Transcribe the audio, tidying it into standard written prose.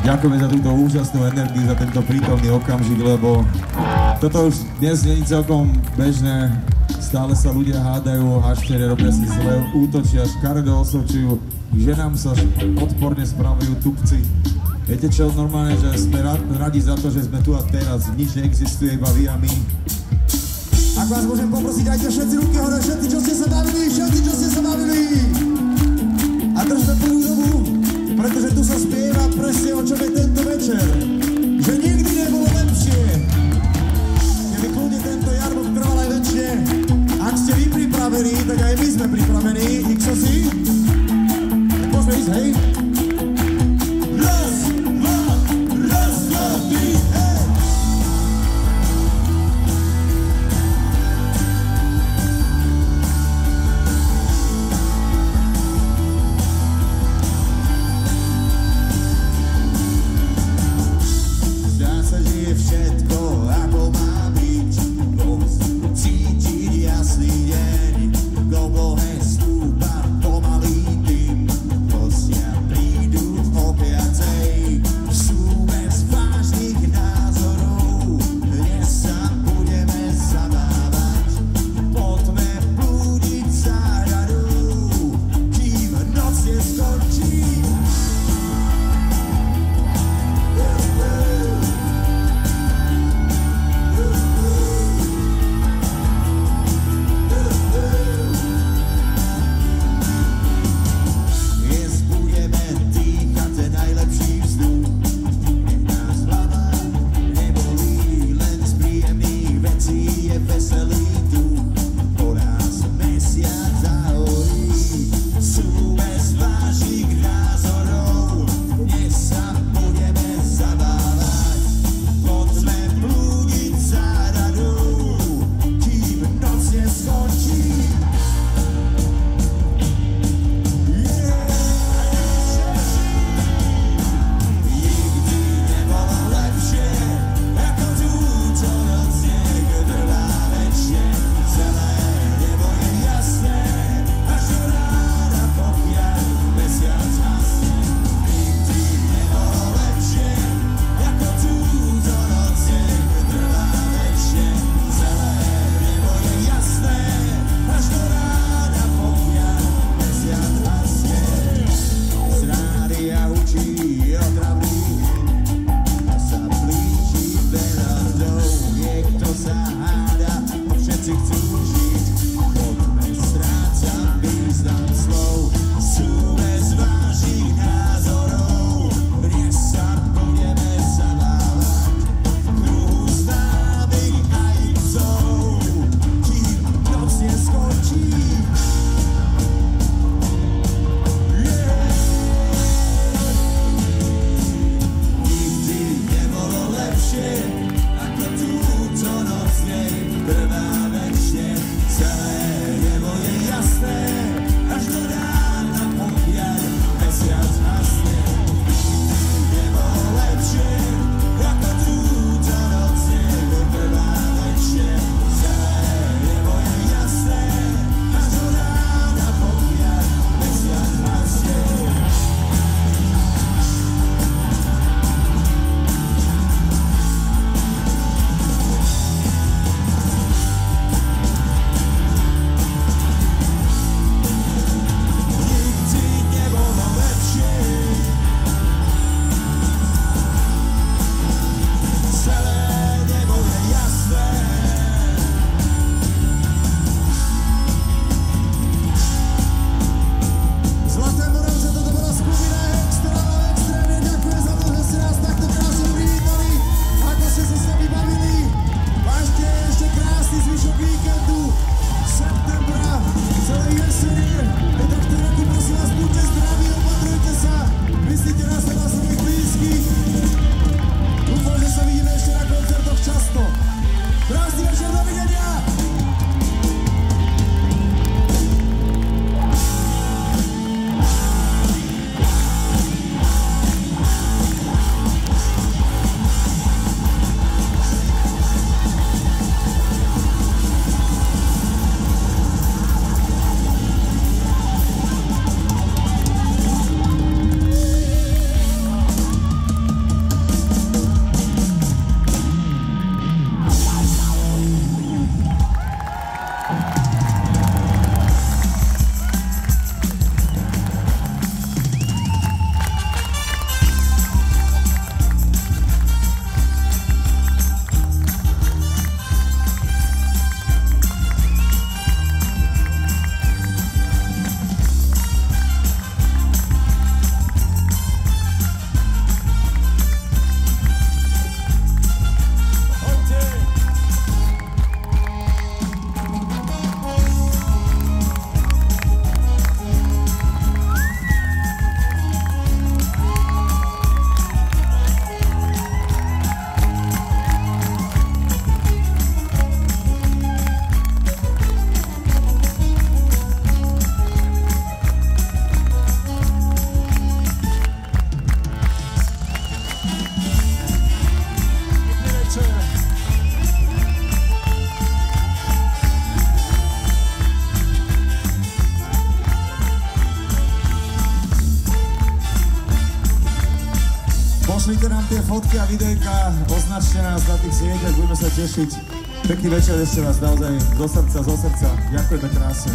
Ďakujeme za túto úžasnú energiu, za tento prítomný okamžik, lebo toto už dnes nie je celkom bežné. Stále sa ľudia hádajú, hašteria, robia si zle, útočia, škaredo osočujú, ženám sa odporne správajú tupci. Viete čo, normálne, že sme radi za to, že sme tu a teraz, nič neexistuje, iba vy a my. Ak vás môžem poprosiť, dajte všetci ruky hore, všetci, čo ste sa bavili, a držme prvú dobu, pretože tu sa spieva presne o čom je tento večer. Že nikdy nebolo lepšie. Keby kľudne tento jarmok trval aj väčšie. Ak ste vy pripravení, tak aj my sme pripravení. Xosi? Tak môžeme ísť, hej? Raz, dva, tri, hej! tie fotky a videjka, označte nás na tých sieťach, budeme sa tešiť. Pekný večer ešte raz, naozaj zo srdca. Ďakujeme krásne.